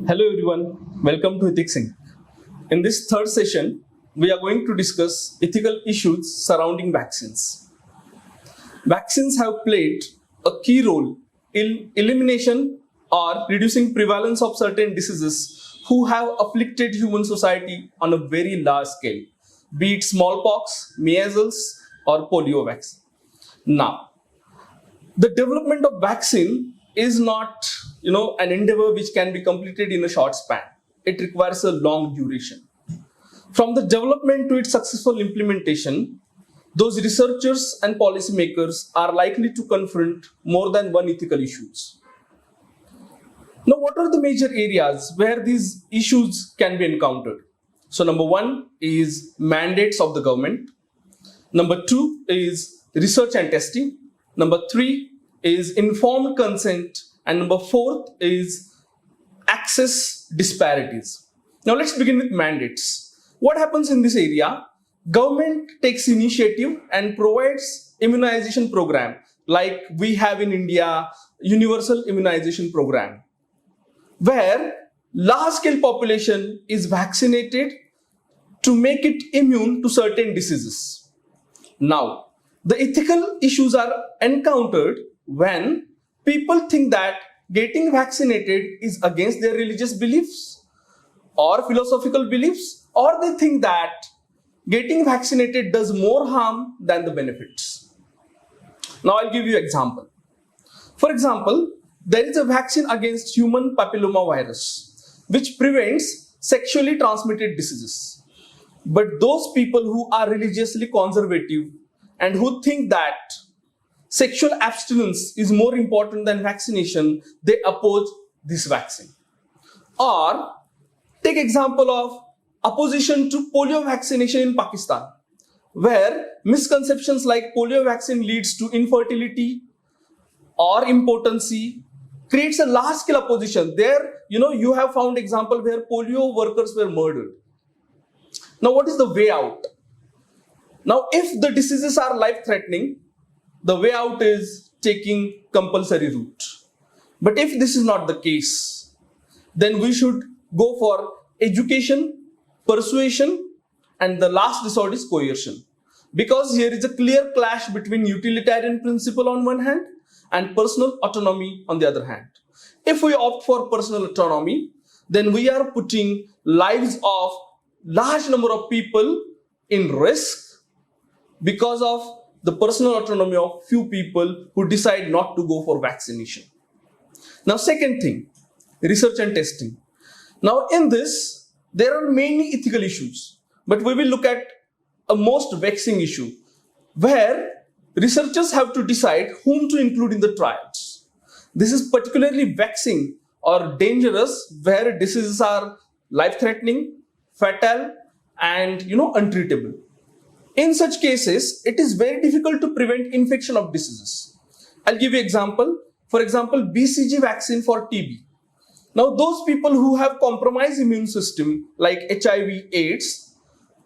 Hello everyone, welcome to Ethics Inc. In this third session, we are going to discuss ethical issues surrounding vaccines. Vaccines have played a key role in elimination or reducing prevalence of certain diseases who have afflicted human society on a very large scale, be it smallpox, measles, or polio vaccine. Now, the development of vaccine is not an endeavor which can be completed in a short span. It requires a long duration. From the development to its successful implementation, those researchers and policymakers are likely to confront more than one ethical issues. Now, what are the major areas where these issues can be encountered? So, number one is mandates of the government. Number two is research and testing. Number three is informed consent. And number fourth is access disparities. Now let's begin with mandates. What happens in this area? Government takes initiative and provides immunization program like we have in India, universal immunization program, where large scale population is vaccinated to make it immune to certain diseases. Now, the ethical issues are encountered when people think that getting vaccinated is against their religious beliefs or philosophical beliefs, or they think that getting vaccinated does more harm than the benefits. Now I'll give you an example. For example, there is a vaccine against human papilloma virus, which prevents sexually transmitted diseases. But those people who are religiously conservative and who think that sexual abstinence is more important than vaccination, they oppose this vaccine. Or take example of opposition to polio vaccination in Pakistan, where misconceptions like polio vaccine leads to infertility or impotency creates a large scale opposition. There, you have found example where polio workers were murdered. Now, what is the way out? Now, if the diseases are life-threatening, the way out is taking compulsory route. But if this is not the case, then we should go for education, persuasion, and the last resort is coercion. Because here is a clear clash between utilitarian principle on one hand and personal autonomy on the other hand. If we opt for personal autonomy, then we are putting lives of large number of people in risk because of the personal autonomy of few people who decide not to go for vaccination. Now, second thing, research and testing. Now, in this, there are many ethical issues, but we will look at a most vexing issue where researchers have to decide whom to include in the trials. This is particularly vexing or dangerous where diseases are life-threatening, fatal, and untreatable. In such cases, it is very difficult to prevent infection of diseases. I'll give you an example. For example, BCG vaccine for TB. Now, those people who have compromised immune system like HIV, AIDS,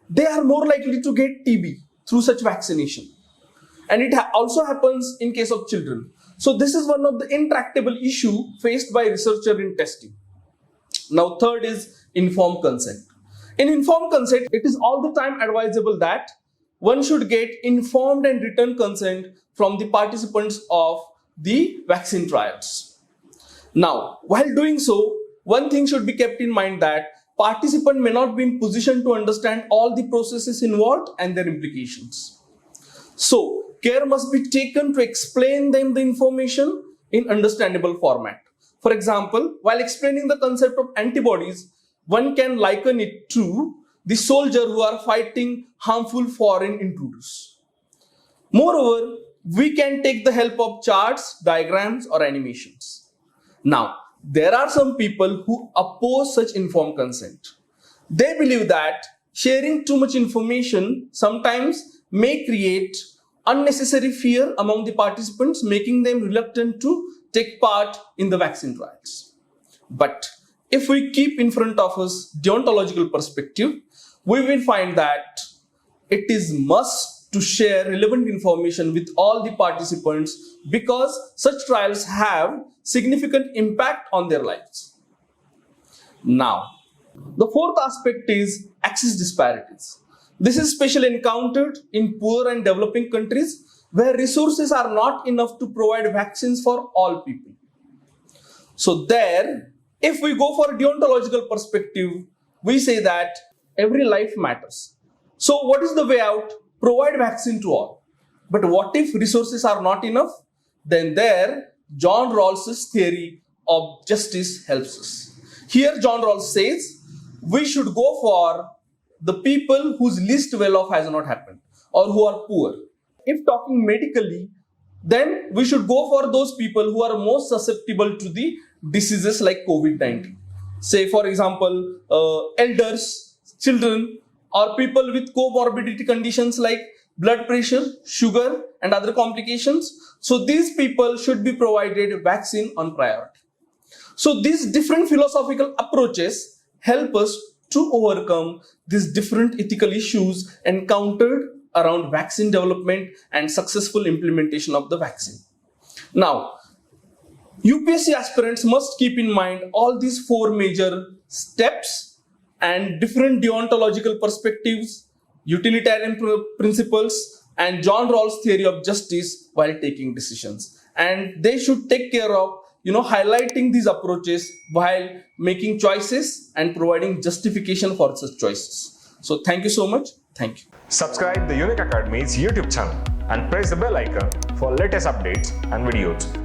they are more likely to get TB through such vaccination. And it also happens in case of children. So this is one of the intractable issue faced by researcher in testing. Now, third is informed consent. In informed consent, it is all the time advisable that one should get informed and written consent from the participants of the vaccine trials. Now, while doing so, one thing should be kept in mind that participant may not be in position to understand all the processes involved and their implications. So, care must be taken to explain them the information in understandable format. For example, while explaining the concept of antibodies, one can liken it to the soldier who are fighting harmful foreign intruders. Moreover, we can take the help of charts, diagrams, or animations. Now, there are some people who oppose such informed consent. They believe that sharing too much information sometimes may create unnecessary fear among the participants, making them reluctant to take part in the vaccine trials. But if we keep in front of us deontological perspective, we will find that it is must to share relevant information with all the participants because such trials have significant impact on their lives. Now, the fourth aspect is access disparities. This is especially encountered in poor and developing countries where resources are not enough to provide vaccines for all people. So there, if we go for a deontological perspective, we say that every life matters. So what is the way out? Provide vaccine to all. But what if resources are not enough? Then there, John Rawls's theory of justice helps us. Here John Rawls says, we should go for the people whose least well-off has not happened or who are poor. If talking medically, then we should go for those people who are most susceptible to the diseases like COVID-19. Say, for example, elders, children, or people with comorbidity conditions like blood pressure, sugar, and other complications. So these people should be provided vaccine on priority. So these different philosophical approaches help us to overcome these different ethical issues encountered around vaccine development and successful implementation of the vaccine. Now, UPSC aspirants must keep in mind all these four major steps and different deontological perspectives, utilitarian principles, and John Rawls' theory of justice while taking decisions. And they should take care of highlighting these approaches while making choices and providing justification for such choices. So thank you so much. Thank you. Subscribe the Unique Academy's YouTube channel and press the bell icon for latest updates and videos.